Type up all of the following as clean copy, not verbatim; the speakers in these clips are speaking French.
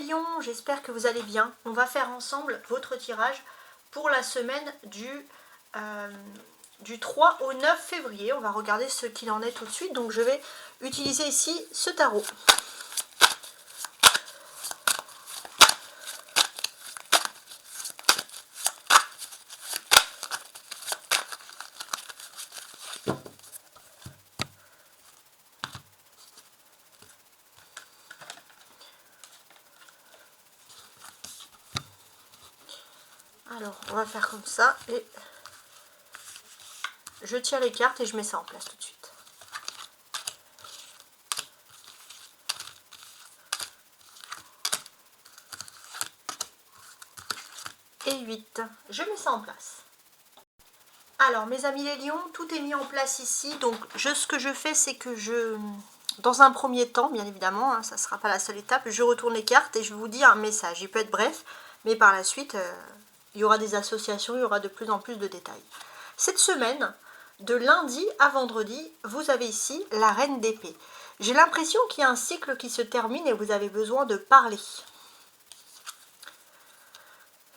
lions, j'espère que vous allez bien. On va faire ensemble votre tirage pour la semaine du 3 au 9 février. On va regarder ce qu'il en est tout de suite. Donc je vais utiliser ici ce tarot. Alors, on va faire comme ça et je tire les cartes et je mets ça en place tout de suite. Et 8. Je mets ça en place. Alors, mes amis les lions, tout est mis en place ici. Donc, ce que je fais, c'est que dans un premier temps, bien évidemment, hein, ça ne sera pas la seule étape, je retourne les cartes et je vous dis un message. Il peut être bref, mais par la suite, il y aura des associations, il y aura de plus en plus de détails. Cette semaine, de lundi à vendredi, vous avez ici la reine d'épée. J'ai l'impression qu'il y a un cycle qui se termine et vous avez besoin de parler.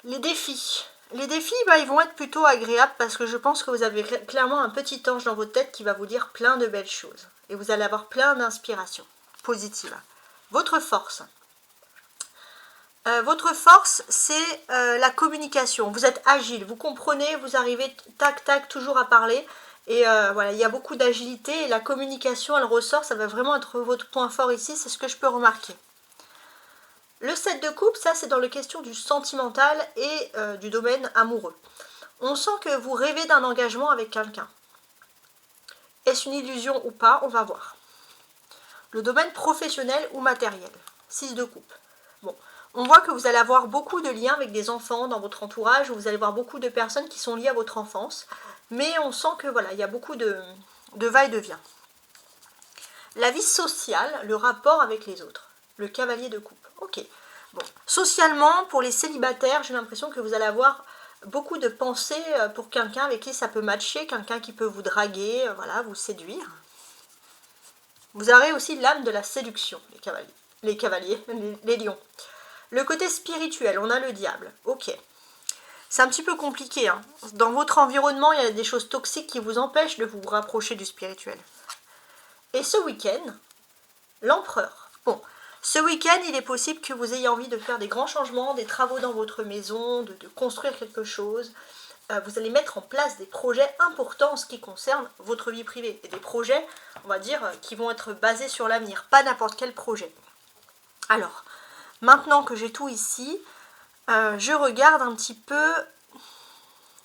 Les défis. Les défis, ils vont être plutôt agréables parce que je pense que vous avez clairement un petit ange dans votre tête qui va vous dire plein de belles choses. Et vous allez avoir plein d'inspirations positives. Votre force. Votre force, c'est la communication. Vous êtes agile, vous comprenez, vous arrivez tac tac toujours à parler. Et voilà, il y a beaucoup d'agilité et la communication, elle ressort, ça va vraiment être votre point fort ici, c'est ce que je peux remarquer. Le 7 de coupe, ça c'est dans les questions du sentimental et du domaine amoureux. On sent que vous rêvez d'un engagement avec quelqu'un. Est-ce une illusion ou pas? On va voir. Le domaine professionnel ou matériel. 6 de coupe. Bon, on voit que vous allez avoir beaucoup de liens avec des enfants dans votre entourage, ou vous allez voir beaucoup de personnes qui sont liées à votre enfance, mais on sent que voilà, il y a beaucoup de va-et-vient. La vie sociale, le rapport avec les autres. Le cavalier de coupe. Ok. Bon. Socialement, pour les célibataires, j'ai l'impression que vous allez avoir beaucoup de pensées pour quelqu'un avec qui ça peut matcher, quelqu'un qui peut vous draguer, voilà, vous séduire. Vous aurez aussi l'âme de la séduction, les lions. Le côté spirituel, on a le diable. Ok. C'est un petit peu compliqué. Hein. Dans votre environnement, il y a des choses toxiques qui vous empêchent de vous rapprocher du spirituel. Et ce week-end, l'empereur. Bon, ce week-end, il est possible que vous ayez envie de faire des grands changements, des travaux dans votre maison, de construire quelque chose. Vous allez mettre en place des projets importants en ce qui concerne votre vie privée. Et des projets, on va dire, qui vont être basés sur l'avenir, pas n'importe quel projet. Alors, maintenant que j'ai tout ici, je regarde un petit peu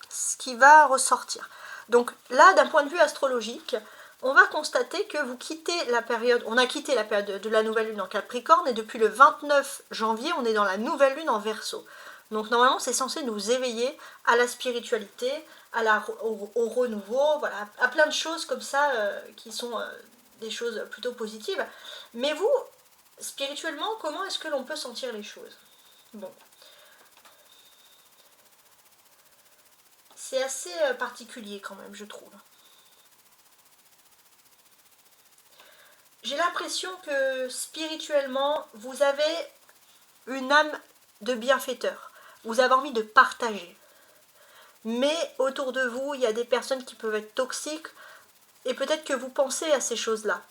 ce qui va ressortir. Donc là, d'un point de vue astrologique, on va constater que vous quittez la période, on a quitté la période de la nouvelle lune en Capricorne et depuis le 29 janvier, on est dans la nouvelle lune en Verseau. Donc normalement, c'est censé nous éveiller à la spiritualité, au renouveau, voilà, à plein de choses comme ça qui sont des choses plutôt positives. Mais vous, spirituellement, comment est-ce que l'on peut sentir les choses? Bon. C'est assez particulier quand même, je trouve. J'ai l'impression que spirituellement, vous avez une âme de bienfaiteur. Vous avez envie de partager. Mais autour de vous, il y a des personnes qui peuvent être toxiques et peut-être que vous pensez à ces choses-là.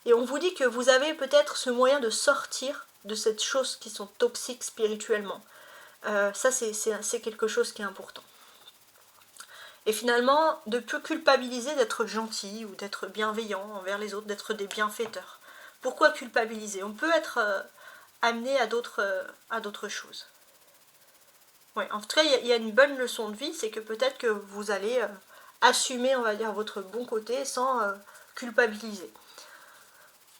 Et on vous dit que vous avez peut-être ce moyen de sortir de ces choses qui sont toxiques spirituellement. Ça, c'est quelque chose qui est important. Et finalement, de ne plus culpabiliser d'être gentil ou d'être bienveillant envers les autres, d'être des bienfaiteurs. Pourquoi culpabiliser? On peut être amené à d'autres choses. Ouais, en tout cas, il y a une bonne leçon de vie, c'est que peut-être que vous allez assumer, on va dire, votre bon côté sans culpabiliser.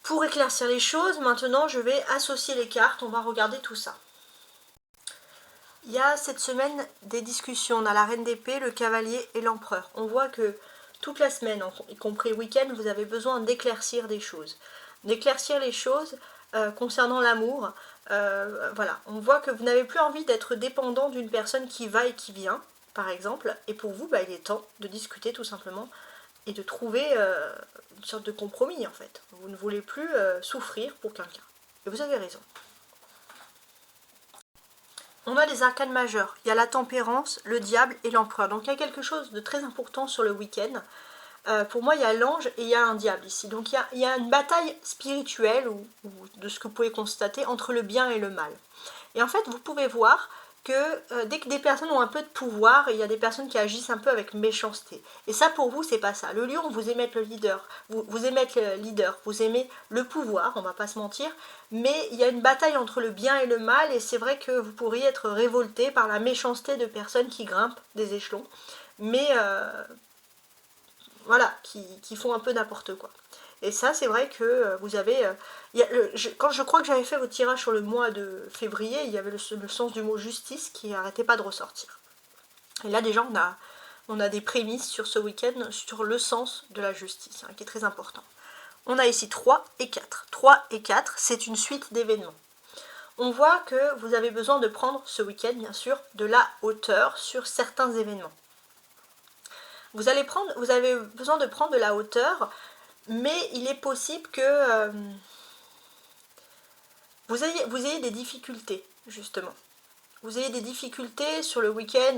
Pour éclaircir les choses, maintenant, je vais associer les cartes, on va regarder tout ça. Il y a cette semaine des discussions. On a la reine d'épée, le cavalier et l'empereur. On voit que toute la semaine, y compris le week-end, vous avez besoin d'éclaircir des choses. D'éclaircir les choses concernant l'amour. Voilà, on voit que vous n'avez plus envie d'être dépendant d'une personne qui va et qui vient, par exemple. Et pour vous, il est temps de discuter tout simplement et de trouver une sorte de compromis en fait. Vous ne voulez plus souffrir pour quelqu'un. Et vous avez raison. on a les arcanes majeures. Il y a la tempérance, le diable et l'empereur. Donc il y a quelque chose de très important sur le week-end. Pour moi, il y a l'ange et il y a un diable ici. Donc il y a une bataille spirituelle, ou de ce que vous pouvez constater, entre le bien et le mal. Et en fait, vous pouvez voir que dès que des personnes ont un peu de pouvoir, il y a des personnes qui agissent un peu avec méchanceté. Et ça, pour vous, c'est pas ça. Le lion, vous aimez être le leader, vous aimez être le leader, vous aimez le pouvoir, on va pas se mentir, mais il y a une bataille entre le bien et le mal, et c'est vrai que vous pourriez être révolté par la méchanceté de personnes qui grimpent des échelons, mais voilà, qui font un peu n'importe quoi. Et ça, c'est vrai que vous avez... quand je crois que j'avais fait votre tirage sur le mois de février, il y avait le sens du mot justice qui n'arrêtait pas de ressortir. Et là, déjà, on a des prémices sur ce week-end sur le sens de la justice, hein, qui est très important. On a ici 3 et 4. 3 et 4, c'est une suite d'événements. On voit que vous avez besoin de prendre ce week-end, bien sûr, de la hauteur sur certains événements. Vous avez besoin de prendre de la hauteur, mais il est possible que vous ayez des difficultés, justement. Vous ayez des difficultés sur le week-end,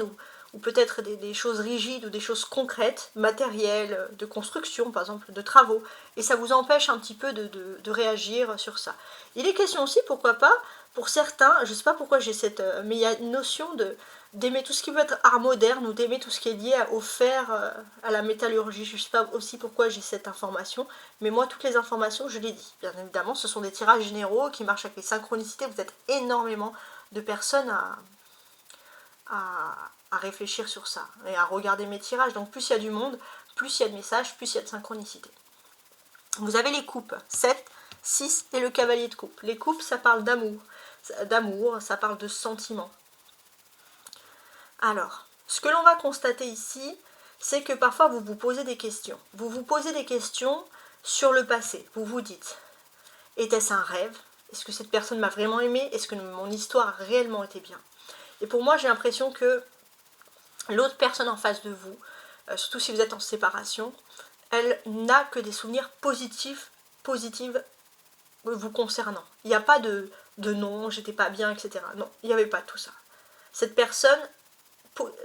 ou peut-être des choses rigides ou des choses concrètes, matérielles, de construction par exemple, de travaux, et ça vous empêche un petit peu de réagir sur ça. Il est question aussi, pourquoi pas, pour certains, je ne sais pas pourquoi j'ai cette... mais il y a une notion d'aimer tout ce qui peut être art moderne, ou d'aimer tout ce qui est lié au fer, à la métallurgie. Je ne sais pas aussi pourquoi j'ai cette information, mais moi toutes les informations je les dis. Bien évidemment, ce sont des tirages généraux qui marchent avec les synchronicités, vous êtes énormément de personnes à réfléchir sur ça et à regarder mes tirages. Donc plus il y a du monde, plus il y a de messages, plus il y a de synchronicité. Vous avez les coupes, 7, 6 et le cavalier de coupe. Les coupes, ça parle d'amour, ça parle de sentiments. Alors, ce que l'on va constater ici, c'est que parfois vous vous posez des questions. Vous vous posez des questions sur le passé. Vous vous dites, était-ce un rêve? Est-ce que cette personne m'a vraiment aimé? Est-ce que mon histoire a réellement été bien? Et pour moi, j'ai l'impression que l'autre personne en face de vous, surtout si vous êtes en séparation, elle n'a que des souvenirs positifs vous concernant. Il n'y a pas de non, j'étais pas bien, etc. Non, il n'y avait pas tout ça. Cette personne,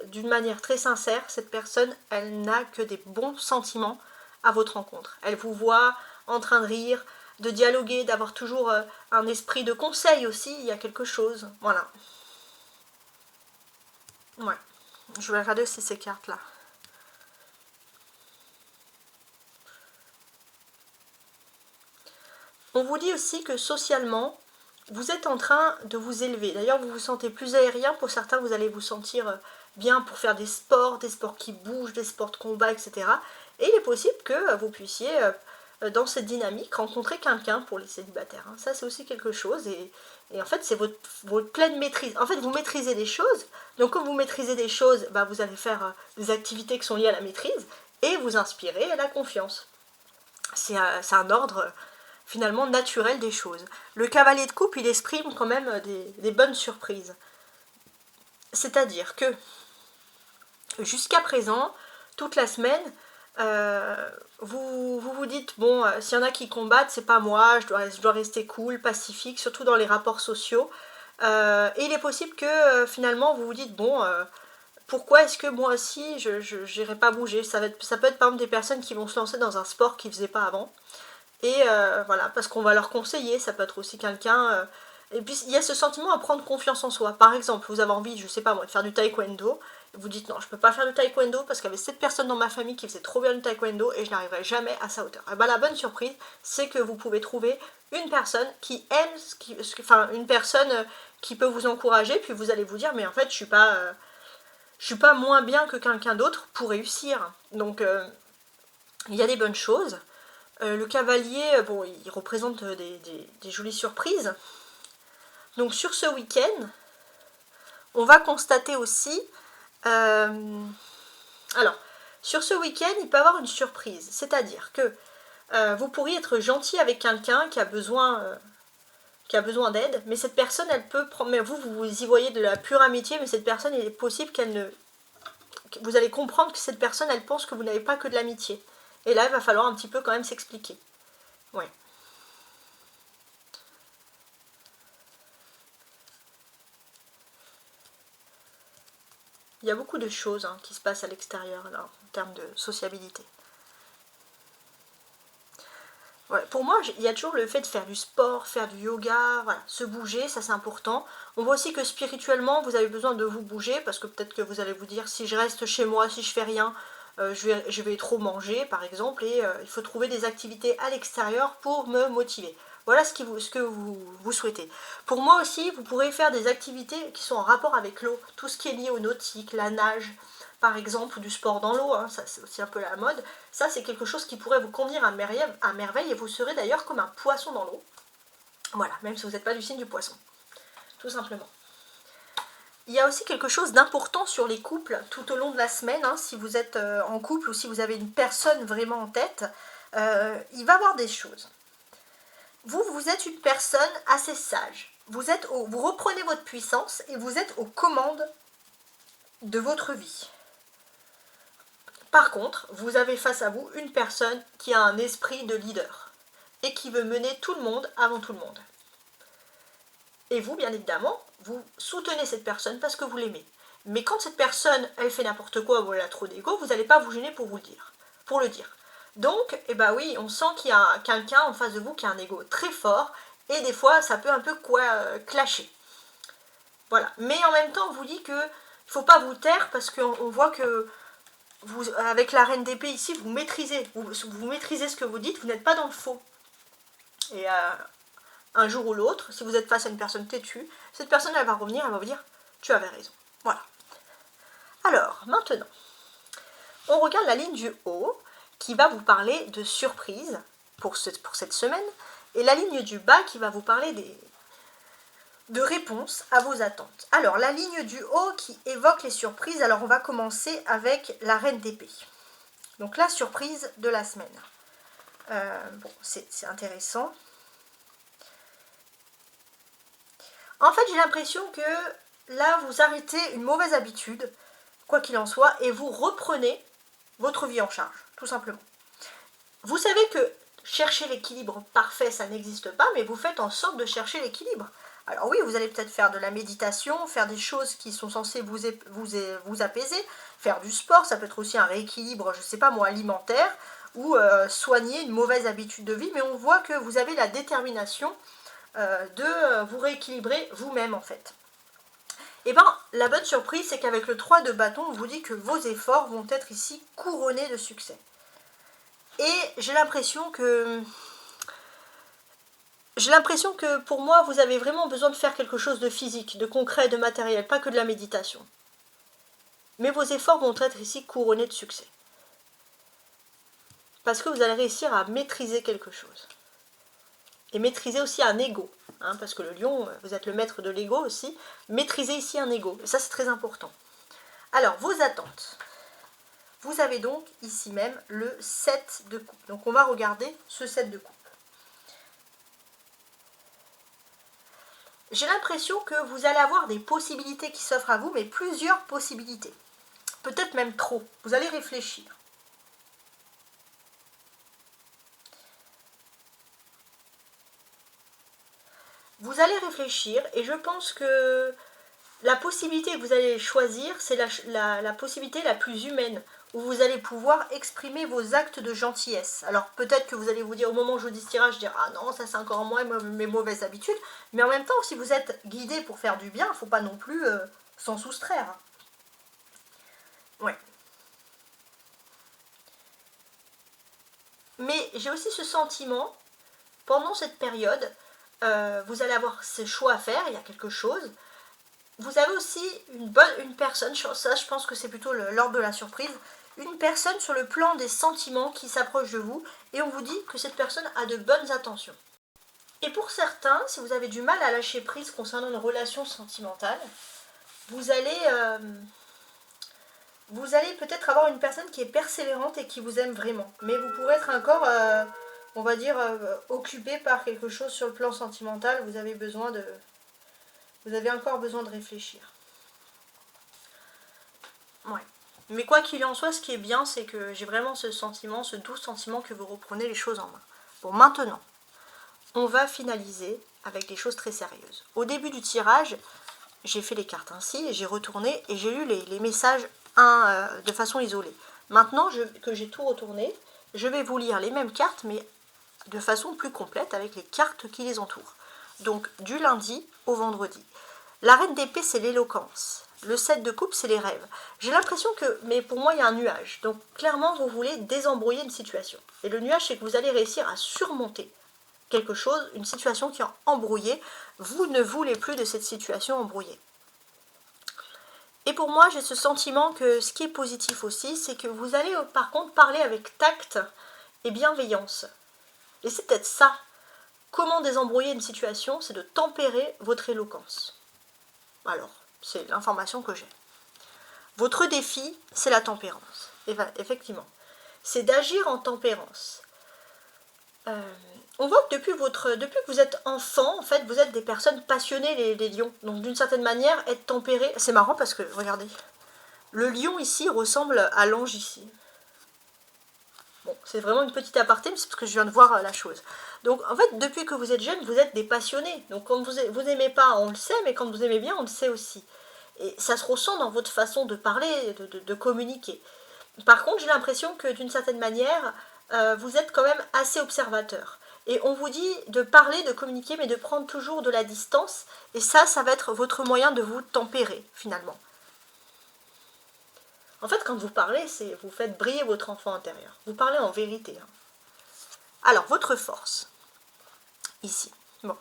d'une manière très sincère, cette personne, elle n'a que des bons sentiments à votre rencontre. Elle vous voit en train de rire, de dialoguer, d'avoir toujours un esprit de conseil aussi, il y a quelque chose. Voilà. Ouais. Je vais regarder aussi ces cartes-là. On vous dit aussi que socialement, vous êtes en train de vous élever. D'ailleurs, vous vous sentez plus aérien. Pour certains, vous allez vous sentir bien pour faire des sports qui bougent, des sports de combat, etc. Et il est possible que vous puissiez, dans cette dynamique, rencontrer quelqu'un pour les célibataires. Ça, c'est aussi quelque chose. Et en fait, c'est votre pleine maîtrise. En fait, vous maîtrisez des choses. Donc, comme vous maîtrisez des choses, vous allez faire des activités qui sont liées à la maîtrise et vous inspirer à la confiance. C'est un ordre finalement naturel des choses. Le cavalier de coupe, il exprime quand même des bonnes surprises. C'est-à-dire que jusqu'à présent, toute la semaine, vous dites, bon, s'il y en a qui combattent, c'est pas moi, je dois rester cool, pacifique, surtout dans les rapports sociaux. Et il est possible que finalement vous vous dites, bon, pourquoi est-ce que moi aussi je n'irai pas bouger? Ça peut être par exemple des personnes qui vont se lancer dans un sport qu'ils ne faisaient pas avant. Et voilà, parce qu'on va leur conseiller, ça peut être aussi quelqu'un... et puis il y a ce sentiment à prendre confiance en soi. Par exemple, vous avez envie, je sais pas moi, de faire du taekwondo, vous dites non, je peux pas faire du taekwondo parce qu'il y avait cette personne dans ma famille qui faisait trop bien du taekwondo et je n'arriverai jamais à sa hauteur. Et la bonne surprise, c'est que vous pouvez trouver une personne qui aime, une personne qui peut vous encourager, puis vous allez vous dire, mais en fait, je suis pas moins bien que quelqu'un d'autre pour réussir. Donc, il y a des bonnes choses. Le cavalier, bon, il représente des jolies surprises. Donc sur ce week-end, on va constater aussi... alors, sur ce week-end, il peut y avoir une surprise. C'est-à-dire que vous pourriez être gentil avec quelqu'un qui a besoin d'aide, mais cette personne, elle peut prendre... Mais vous y voyez de la pure amitié, mais cette personne, il est possible qu'elle ne... Vous allez comprendre que cette personne, elle pense que vous n'avez pas que de l'amitié. Et là, il va falloir un petit peu quand même s'expliquer. Ouais. Il y a beaucoup de choses hein, qui se passent à l'extérieur là, en termes de sociabilité. Ouais, pour moi, il y a toujours le fait de faire du sport, faire du yoga, voilà, se bouger, ça c'est important. On voit aussi que spirituellement, vous avez besoin de vous bouger, parce que peut-être que vous allez vous dire, si je reste chez moi, si je fais rien, je vais trop manger, par exemple, et il faut trouver des activités à l'extérieur pour me motiver. Voilà ce que vous souhaitez. Pour moi aussi, vous pourrez faire des activités qui sont en rapport avec l'eau, tout ce qui est lié au nautique, la nage, par exemple, ou du sport dans l'eau, hein, ça c'est aussi un peu la mode. Ça c'est quelque chose qui pourrait vous convenir à merveille et vous serez d'ailleurs comme un poisson dans l'eau. Voilà, même si vous n'êtes pas du signe du poisson, tout simplement. Il y a aussi quelque chose d'important sur les couples tout au long de la semaine, hein, si vous êtes en couple ou si vous avez une personne vraiment en tête, il va y avoir des choses. Vous êtes une personne assez sage, vous reprenez votre puissance et vous êtes aux commandes de votre vie. Par contre, vous avez face à vous une personne qui a un esprit de leader et qui veut mener tout le monde avant tout le monde. Et vous, bien évidemment, vous soutenez cette personne parce que vous l'aimez. Mais quand cette personne, elle fait n'importe quoi ou elle a trop d'ego, vous n'allez pas vous gêner pour le dire. Donc, eh ben oui, on sent qu'il y a quelqu'un en face de vous qui a un ego très fort et des fois, ça peut un peu clasher. Voilà. Mais en même temps, on vous dit que il ne faut pas vous taire parce qu'on voit que vous, avec la reine d'épée ici, vous maîtrisez ce que vous dites, vous n'êtes pas dans le faux. Et un jour ou l'autre, si vous êtes face à une personne têtue, cette personne elle va revenir, elle va vous dire tu avais raison. Voilà. Alors, maintenant, on regarde la ligne du haut qui va vous parler de surprise pour cette semaine, et la ligne du bas qui va vous parler de réponses à vos attentes. Alors, la ligne du haut qui évoque les surprises, alors on va commencer avec la reine d'épée. Donc la surprise de la semaine. Bon, c'est intéressant. En fait, j'ai l'impression que là, vous arrêtez une mauvaise habitude, quoi qu'il en soit, et vous reprenez votre vie en charge, tout simplement. Vous savez que chercher l'équilibre parfait, ça n'existe pas, mais vous faites en sorte de chercher l'équilibre. Alors oui, vous allez peut-être faire de la méditation, faire des choses qui sont censées vous apaiser, faire du sport, ça peut être aussi un rééquilibre, je ne sais pas moi, alimentaire, ou soigner une mauvaise habitude de vie, mais on voit que vous avez la détermination de vous rééquilibrer vous-même en fait. Et bien, la bonne surprise, c'est qu'avec le 3 de bâton, on vous dit que vos efforts vont être ici couronnés de succès. Et j'ai l'impression que pour moi, vous avez vraiment besoin de faire quelque chose de physique, de concret, de matériel, pas que de la méditation. Mais vos efforts vont être ici couronnés de succès. Parce que vous allez réussir à maîtriser quelque chose. Et maîtriser aussi un ego. Hein, parce que le lion, vous êtes le maître de l'ego aussi. Maîtriser ici un ego. Et ça, c'est très important. Alors, vos attentes. Vous avez donc ici même le 7 de coupe. Donc, on va regarder ce 7 de coupe. J'ai l'impression que vous allez avoir des possibilités qui s'offrent à vous, mais plusieurs possibilités. Peut-être même trop. Vous allez réfléchir. Vous allez réfléchir et je pense que la possibilité que vous allez choisir, c'est la possibilité la plus humaine, où vous allez pouvoir exprimer vos actes de gentillesse. Alors peut-être que vous allez vous dire au moment où je dis ce tirage, dire ah non, ça c'est encore moi mes mauvaises habitudes, mais en même temps, si vous êtes guidé pour faire du bien, il ne faut pas non plus s'en soustraire. Ouais. Mais j'ai aussi ce sentiment, pendant cette période, vous allez avoir ce choix à faire, il y a quelque chose. Vous avez aussi une personne, ça je pense que c'est plutôt l'ordre de la surprise, une personne sur le plan des sentiments qui s'approche de vous et on vous dit que cette personne a de bonnes intentions. Et pour certains, si vous avez du mal à lâcher prise concernant une relation sentimentale, vous allez peut-être avoir une personne qui est persévérante et qui vous aime vraiment. Mais vous pourrez être encore, on va dire, occupé par quelque chose sur le plan sentimental. Vous avez encore besoin de réfléchir. Ouais. Mais quoi qu'il en soit, ce qui est bien, c'est que j'ai vraiment ce sentiment, ce doux sentiment que vous reprenez les choses en main. Bon, maintenant, on va finaliser avec des choses très sérieuses. Au début du tirage, j'ai fait les cartes ainsi, j'ai retourné et j'ai lu les messages de façon isolée. Maintenant que j'ai tout retourné, je vais vous lire les mêmes cartes, mais de façon plus complète avec les cartes qui les entourent. Donc du lundi au vendredi. La reine d'épée, c'est l'éloquence. Le 7 de coupe, c'est les rêves. J'ai l'impression que, mais pour moi, il y a un nuage. Donc clairement, vous voulez désembrouiller une situation. Et le nuage, c'est que vous allez réussir à surmonter quelque chose, une situation qui est embrouillée. Vous ne voulez plus de cette situation embrouillée. Et pour moi, j'ai ce sentiment que ce qui est positif aussi, c'est que vous allez par contre parler avec tact et bienveillance. Et c'est peut-être ça. Comment désembrouiller une situation, c'est de tempérer votre éloquence. Alors, c'est l'information que j'ai. Votre défi, c'est la tempérance. Et effectivement, c'est d'agir en tempérance. On voit que depuis que vous êtes enfant, en fait, vous êtes des personnes passionnées, les lions. Donc, d'une certaine manière, être tempéré, c'est marrant parce que, regardez, le lion ici ressemble à l'ange ici. Bon, c'est vraiment une petite aparté, mais c'est parce que je viens de voir la chose. Donc, en fait, depuis que vous êtes jeune, vous êtes des passionnés. Donc, quand vous n'aimez pas, on le sait, mais quand vous aimez bien, on le sait aussi. Et ça se ressent dans votre façon de parler, de communiquer. Par contre, j'ai l'impression que, d'une certaine manière, vous êtes quand même assez observateur. Et on vous dit de parler, de communiquer, mais de prendre toujours de la distance. Et ça va être votre moyen de vous tempérer, finalement. En fait, quand vous parlez, vous faites briller votre enfant intérieur. Vous parlez en vérité. Alors, votre force, ici. Bon.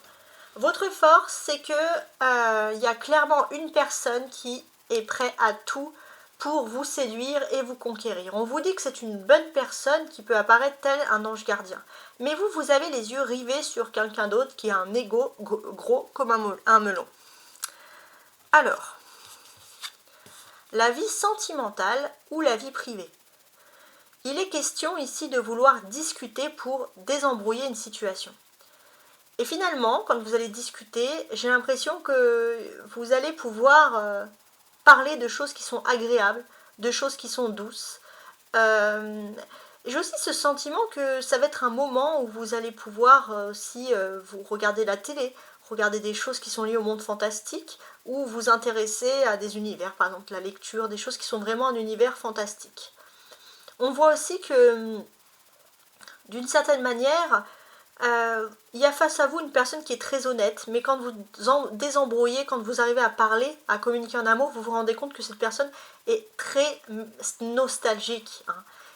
Votre force, c'est que y a clairement une personne qui est prête à tout pour vous séduire et vous conquérir. On vous dit que c'est une bonne personne qui peut apparaître tel un ange gardien. Mais vous avez les yeux rivés sur quelqu'un d'autre qui a un ego gros comme un melon. Alors, la vie sentimentale ou la vie privée. Il est question ici de vouloir discuter pour désembrouiller une situation. Et finalement, quand vous allez discuter, j'ai l'impression que vous allez pouvoir parler de choses qui sont agréables, de choses qui sont douces. J'ai aussi ce sentiment que ça va être un moment où vous allez pouvoir aussi vous regarder la télé, regarder des choses qui sont liées au monde fantastique, ou vous intéresser à des univers, par exemple la lecture, des choses qui sont vraiment un univers fantastique. On voit aussi que, d'une certaine manière, il y a face à vous une personne qui est très honnête, mais quand vous désembrouillez, quand vous arrivez à parler, à communiquer en un mot, vous vous rendez compte que cette personne est très nostalgique.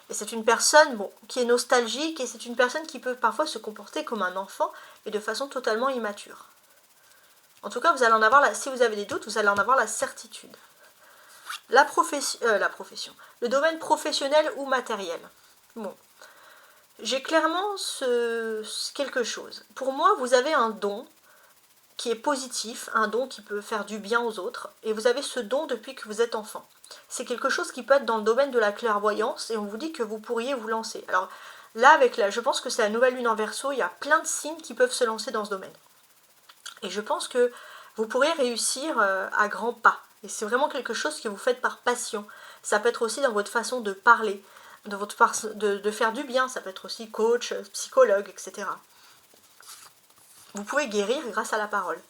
Et c'est une personne qui est nostalgique, et c'est une personne qui peut parfois se comporter comme un enfant, et de façon totalement immature. En tout cas, vous allez en avoir si vous avez des doutes, vous allez en avoir la certitude. La profession. Le domaine professionnel ou matériel. Bon. J'ai clairement quelque chose. Pour moi, vous avez un don qui est positif, un don qui peut faire du bien aux autres, et vous avez ce don depuis que vous êtes enfant. C'est quelque chose qui peut être dans le domaine de la clairvoyance, et on vous dit que vous pourriez vous lancer. Alors là, je pense que c'est la nouvelle lune en Verseau, il y a plein de signes qui peuvent se lancer dans ce domaine. Et je pense que vous pourrez réussir à grands pas. Et c'est vraiment quelque chose que vous faites par passion. Ça peut être aussi dans votre façon de parler, de faire du bien. Ça peut être aussi coach, psychologue, etc. Vous pouvez guérir grâce à la parole.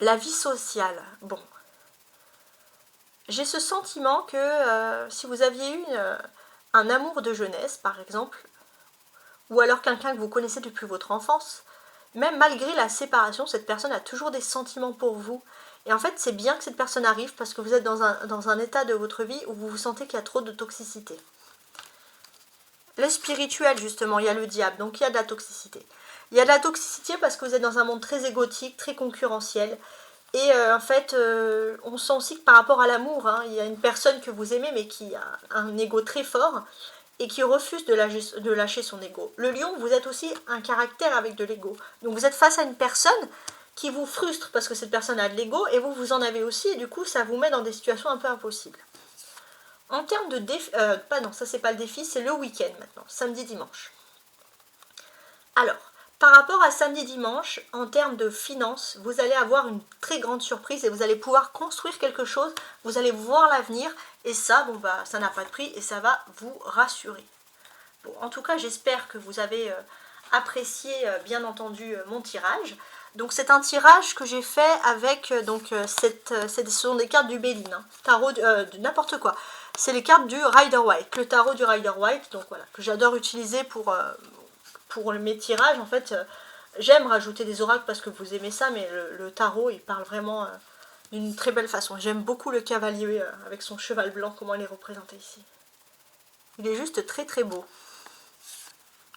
La vie sociale. Bon. J'ai ce sentiment que si vous aviez eu un amour de jeunesse, par exemple, ou alors quelqu'un que vous connaissez depuis votre enfance, même malgré la séparation, cette personne a toujours des sentiments pour vous. Et en fait, c'est bien que cette personne arrive parce que vous êtes dans un état de votre vie où vous vous sentez qu'il y a trop de toxicité. Le spirituel, justement, il y a le diable, donc il y a de la toxicité. Il y a de la toxicité parce que vous êtes dans un monde très égotique, très concurrentiel. Et en fait, on sent aussi que par rapport à l'amour, il y a une personne que vous aimez mais qui a un ego très fort et qui refuse de lâcher son ego. Le lion, vous êtes aussi un caractère avec de l'ego. Donc vous êtes face à une personne qui vous frustre parce que cette personne a de l'ego et vous en avez aussi, et du coup ça vous met dans des situations un peu impossibles. En termes de défi, non, ça c'est pas le défi, c'est le week-end maintenant, samedi-dimanche. Alors, par rapport à samedi-dimanche, en termes de finances, vous allez avoir une très grande surprise et vous allez pouvoir construire quelque chose, vous allez voir l'avenir, et ça, ça n'a pas de prix et ça va vous rassurer. Bon, en tout cas, j'espère que vous avez apprécié, bien entendu, mon tirage. Donc c'est un tirage que j'ai fait avec, ce sont des cartes du Béline, hein, tarot de n'importe quoi. C'est les cartes du Rider-Waite, le tarot du Rider-Waite, donc voilà, que j'adore utiliser pour mes tirages. En fait, j'aime rajouter des oracles parce que vous aimez ça, mais le tarot, il parle vraiment d'une très belle façon. J'aime beaucoup le cavalier avec son cheval blanc, comment il est représenté ici. Il est juste très très beau.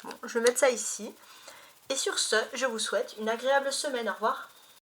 Bon, je vais mettre ça ici. Et sur ce, je vous souhaite une agréable semaine. Au revoir.